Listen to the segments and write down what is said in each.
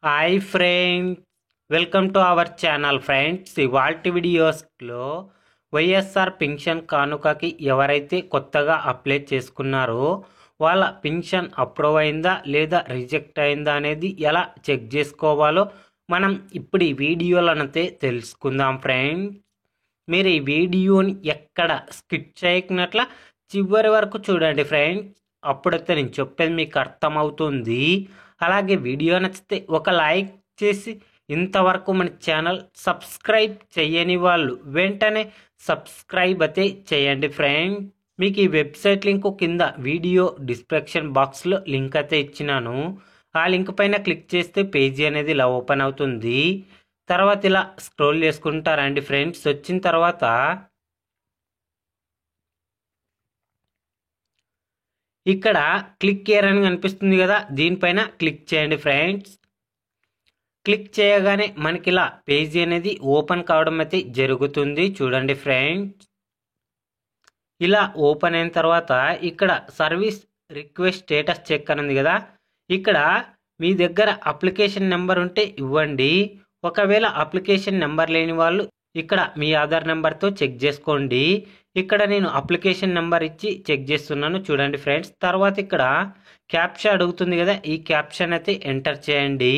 Hi friends, welcome to our channel friends. ఇవాల్టి వీడియోస్లో YSR pension కానుకకి ఎవరైతే కొత్తగా అప్లై చేసుకున్నారో వాళ్ళ పింఛన్ అప్రూవ్ అయిందా లేదా రిజెక్ట్ అయిందా అనేది ఎలా చెక్ చేసుకోవాలో మనం ఇప్పుడు ఈ వీడియోలనైతే తెలుసుకుందాం ఫ్రెండ్స్. మీరు ఈ వీడియోని ఎక్కడ స్కిప్ చేయకున్నట్ల చివరి వరకు చూడండి ఫ్రెండ్స్. అప్పుడైతే నేను చెప్పేది మీకు అర్థమవుతుంది. అలాగే వీడియో నచ్చితే ఒక లైక్ చేసి ఇంతవరకు మన ఛానల్ సబ్స్క్రైబ్ చేయని వాళ్ళు వెంటనే సబ్స్క్రైబ్ అయితే చేయండి ఫ్రెండ్. మీకు ఈ వెబ్సైట్ లింక్ కింద వీడియో డిస్క్రిప్షన్ బాక్స్లో లింక్ అయితే ఇచ్చినాను. ఆ లింక్ పైన క్లిక్ చేస్తే పేజీ అనేది ఇలా ఓపెన్ అవుతుంది. తర్వాత ఇలా స్క్రోల్ చేసుకుంటారండి ఫ్రెండ్స్. వచ్చిన తర్వాత ఇక్కడ క్లిక్ హియర్ అని కనిపిస్తుంది కదా, దీనిపైన క్లిక్ చేయండి ఫ్రెండ్స్. క్లిక్ చేయగానే మనకి ఇలా పేజీ అనేది ఓపెన్ కావడం అయితే జరుగుతుంది. చూడండి ఫ్రెండ్స్, ఇలా ఓపెన్ అయిన తర్వాత ఇక్కడ సర్వీస్ రిక్వెస్ట్ స్టేటస్ చెక్ అని ఉంది కదా, ఇక్కడ మీ దగ్గర అప్లికేషన్ నెంబర్ ఉంటే ఇవ్వండి. ఒకవేళ అప్లికేషన్ నెంబర్ లేని వాళ్ళు ఇక్కడ మీ ఆధార్ నెంబర్తో చెక్ చేసుకోండి. ఇక్కడ నేను అప్లికేషన్ నెంబర్ ఇచ్చి చెక్ చేస్తున్నాను. చూడండి ఫ్రెండ్స్, తర్వాత ఇక్కడ క్యాప్చా అడుగుతుంది కదా, ఈ క్యాప్షన్ అయితే ఎంటర్ చేయండి.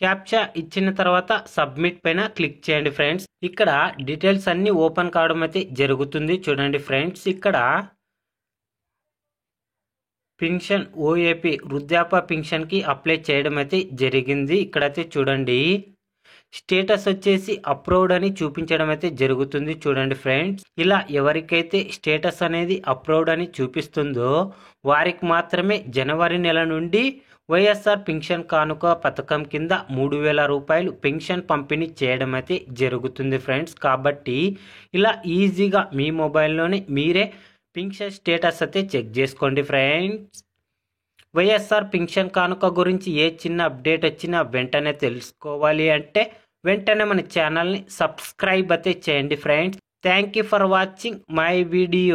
క్యాప్చా ఇచ్చిన తర్వాత సబ్మిట్ పైన క్లిక్ చేయండి ఫ్రెండ్స్. ఇక్కడ డీటెయిల్స్ అన్ని ఓపెన్ కావడం అయితే జరుగుతుంది. చూడండి ఫ్రెండ్స్, ఇక్కడ పింఛన్ ఓఏపీ వృద్ధాప్య పింఛన్కి అప్లై చేయడం అయితే జరిగింది. ఇక్కడైతే చూడండి స్టేటస్ వచ్చేసి అప్రూవ్డ్ అని చూపించడం అయితే జరుగుతుంది. చూడండి ఫ్రెండ్స్, ఇలా ఎవరికైతే స్టేటస్ అనేది అప్రూవ్డ్ అని చూపిస్తుందో వారికి మాత్రమే జనవరి నెల నుండి వైఎస్ఆర్ పింఛన్ కానుక పథకం కింద 3,000 రూపాయలు పెన్షన్ పంపిణీ చేయడం అయితే జరుగుతుంది ఫ్రెండ్స్. కాబట్టి ఇలా ఈజీగా మీ మొబైల్లోనే మీరే పింఛన్ స్టేటస్ అయితే చెక్ చేసుకోండి ఫ్రెండ్స్. వైఎస్ఆర్ పింఛన్ కానుక గురించి ఏ చిన్న అప్డేట్ వచ్చినా వెంటనే తెలుసుకోవాలి అంటే వెంటనే మన ఛానల్ని సబ్స్క్రైబ్ అయితే చేయండి friends. Thank you for watching my video.